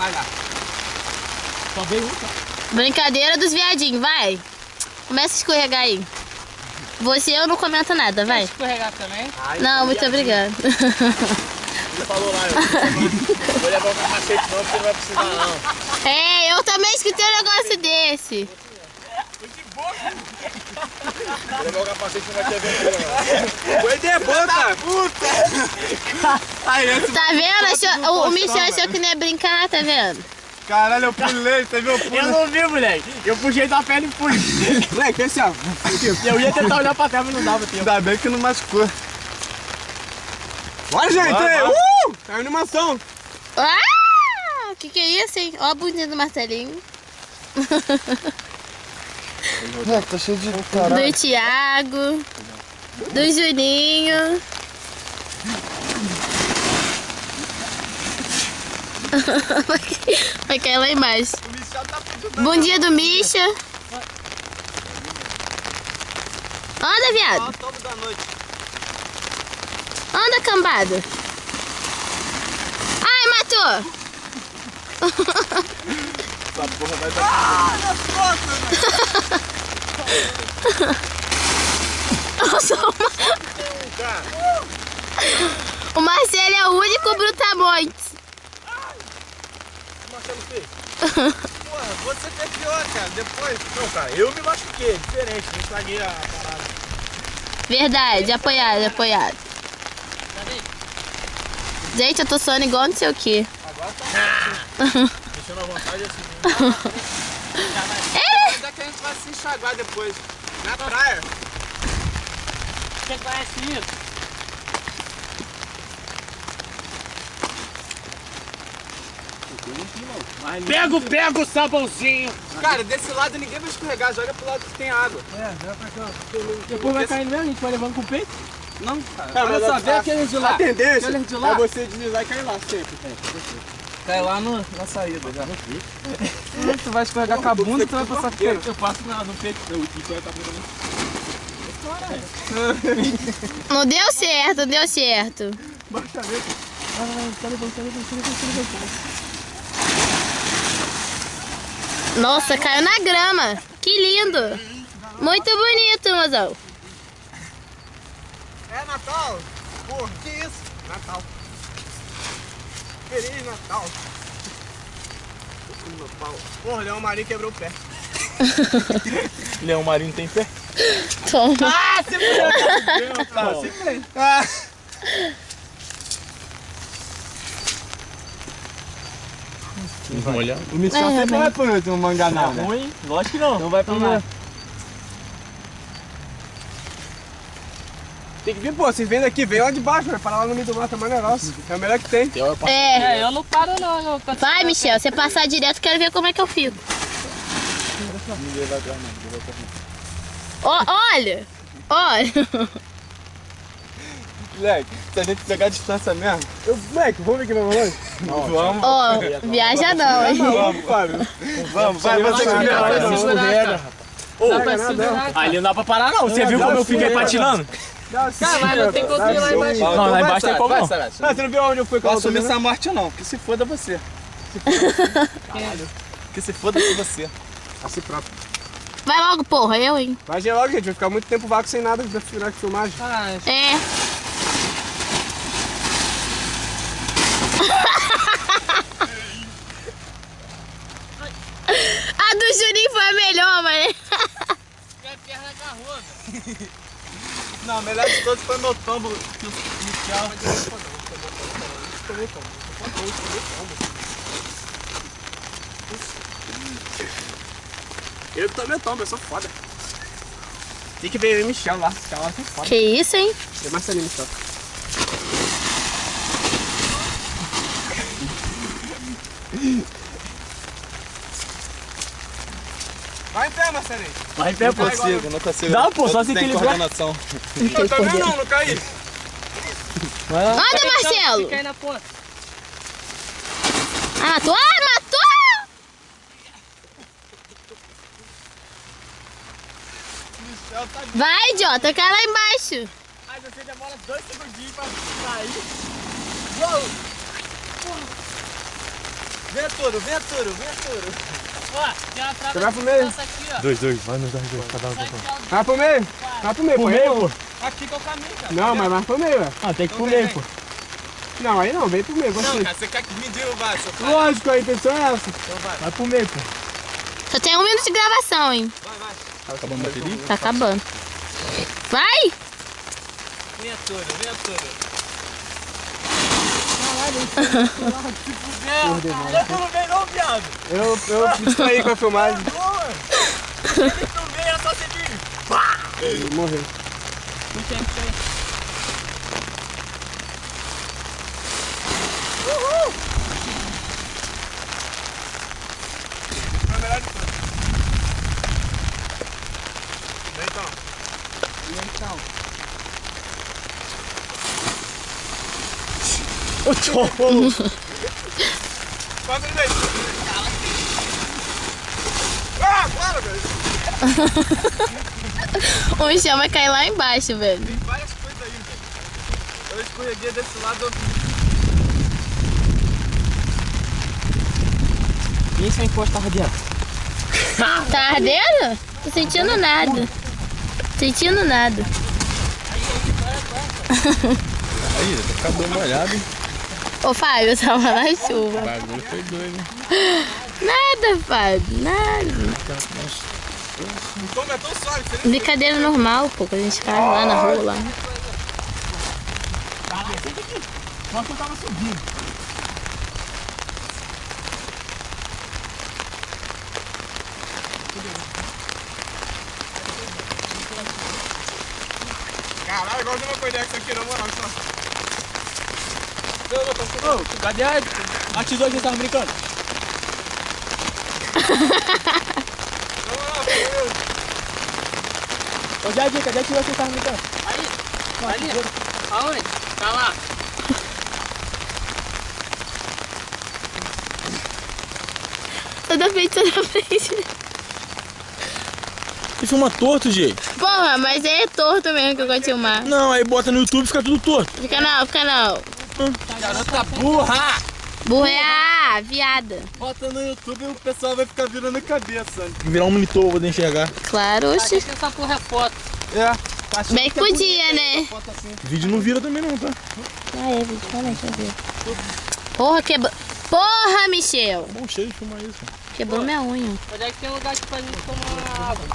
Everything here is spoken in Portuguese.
Vai lá. Só veio um, tá? Brincadeira dos viadinhos, vai. Começa a escorregar aí. Você eu não comento nada, vai. Escorregar também? Ai, Não, muito obrigada. Ele falou lá, eu vou levar o capacete não, porque não vai precisar não. É, eu também escutei um negócio desse. Vou levar o capacete não vai ter aventura não. Foi de boca! Puta! Tá vendo? O Michel achou que não ia brincar, tá vendo? Caralho, eu pulei, você viu? Eu não vi, moleque. Eu puxei da perna e fui. Moleque, esse ó. Eu ia tentar olhar pra terra, mas não dava tempo. Ainda bem que não machucou. Bora, gente! Bora. É animação! Ah! Que é isso, hein? Ó a bundinha do Marcelinho. Tá cheio de Do Thiago. Do Juninho. Vai cair lá embaixo. O Michel tá pedindo. Bundinha do Misha. Anda, viado. Todo da noite. Anda, cambada. Ai, matou. Essa porra vai dar. Nossa, o Marcelo é o único brutamontes. Marcelo fez? Porra, você fez pior, cara. Depois. Não, cara, eu me machuquei. É diferente. Não estraguei a parada. Verdade, apoiado, apoiado. Gente, eu tô suando igual não sei o que. Agora tá. Deixando à vontade assim. Onde é que a gente vai se enxaguar depois? Na praia. Você conhece isso? Pega o sabãozinho. Cara, desse lado ninguém vai escorregar. Joga pro lado que tem água. Vai pra cá. Depois vai caindo mesmo, a gente vai levando com o peito. Não, Cara, olha só, vê aqueles de lá. A tendência Aqueles de lá. é você deslizar e cair lá sempre. Cai lá na saída já. Tu vai escorregar com a bunda e tu vai passar feio. Eu passo no peito. Não deu certo, não deu certo. Baixa a letra. Nossa, caiu na grama. Que lindo. Muito bonito, mozão. É Natal? Porra, que isso? Natal. Feliz Natal. Porra, Leão Marinho quebrou o pé. Leão Marinho tem pé? Toma. Ah, você viu? Tá, sempre. Ah. Olha. O Michel É, sempre bem. vai por último mangá não, né? Ruim? Lógico que não. Não vai Vamos lá. primeiro. Tem que vir, pô, vocês vêm daqui, vem lá de baixo, vai parar lá no meio do mato, é mais negócio. É o melhor que tem. É. Eu não paro não. Vai, Michel, você passar direto, quero ver como é que eu fico. Ninguém vai atrás não. Olha. Olha. Moleque, se a gente pegar a distância mesmo... Moleque, vamos ver quem vai mais longe? Vamos. Ó, viaja não, hein? Vamos, Fábio. Vamos, vai você Vai, primeiro. Ali não dá pra parar não. Você viu como eu fiquei patinando? Cara, mas não tem como ir lá embaixo. Não, lá embaixo tem como não. Não, você não viu onde eu fui com Não a assumir outra, essa morte não, que se foda você. Que se foda você. A si próprio. Vai logo, porra, eu, hein? Vai gerar logo, gente. Vai ficar muito tempo vácuo sem nada da final de filmagem. É. A do Juninho foi a melhor, mas... Minha perna agarrou, velho. Não, o melhor de todos foi meu tombo que o Michel. Eu que tomei tombo, eu sou foda. Tem que ver o Michel lá. Michel lá tem foda. Que isso, hein? Tem Marcelinho, Michel. Vai em pé, Marcelinho. Vai em pé, Não pô. consigo, não consigo. Dá, pô, só Eu se tenho equilibrar. coordenação. Não, tá vendo não, não caí. Vai lá. Anda, Marcelo! Fica aí na ponta. Ah, matou! Ah, matou! Vai, idiota, cai lá embaixo. Aí você demora 2 segundinhos pra sair. Venturo, venturo, venturo. Ó, tem uma trava Você vai pro meio? dessa aqui, ó. Dois, vai nos dois, cada um. Sai aqui, ó. Vai pro meio. Vai pro meio, pô. Aí não. Aqui que é o caminho, cara. Não, mas vai pro meio, velho. Ah, tem que Então comer, vem, pô. Não, aí não, vem pro meio, Não, você. cara, você quer que medir ou vai? Seu pai? Lógico, a intenção é essa. Então vai. Vai pro meio, pô. Só tem 1 minuto de gravação, hein? Vai, vai. Tá acabando a bateria? Tá acabando. Vai! Venturo, venturo. Eu não veio não, viado. Eu me distraí com a filmagem. Ele não veio, é só você vir. Morreu. Puxa aí, puxa aí. Foi melhor de tudo. Vem então. Ô, tchau. Passa ele daí. Ah, para, velho. O Michel vai cair lá embaixo, velho. Tem várias coisas aí, velho. Eu escorreguei desse lado. E esse encosto tá radiado? Tá ardendo? Tô sentindo nada. Sentindo nada. Aí, tá ficando molhado. Ô, Fábio, eu tava na chuva. O bagulho foi doido, né? Nada, Fábio, nada. Como é tão suave, você Brincadeira normal, pô, quando a gente cai lá na rua, lá. Nossa, eu tava subindo. Caralho, igual de uma coisa dessa aqui, na moral. Ô, cadê a tesoura que você tava brincando? Ô, Jardim, cadê a tesoura que você tava brincando? Ali. Aonde? Tá lá. Sai da frente, sai da frente. Você filma torto, G. Porra, mas é torto mesmo que eu gosto de filmar. Não, aí bota no YouTube e fica tudo torto. Fica não, fica não. Garota burra! Burra, viada. Bota no YouTube e o pessoal vai ficar virando a cabeça. Tem que virar um monitor, vou poder enxergar. Claro, Aqui oxi. que essa porra é foto. É. Bem que podia, né? Vídeo não vira também não, tá? Ah, é, vídeo, realmente, eu vi. Porra, quebrou. Porra, Michel. Bom cheio de filmar isso. Quebrou minha unha. Onde é que tem lugar aqui pra gente tomar uma água?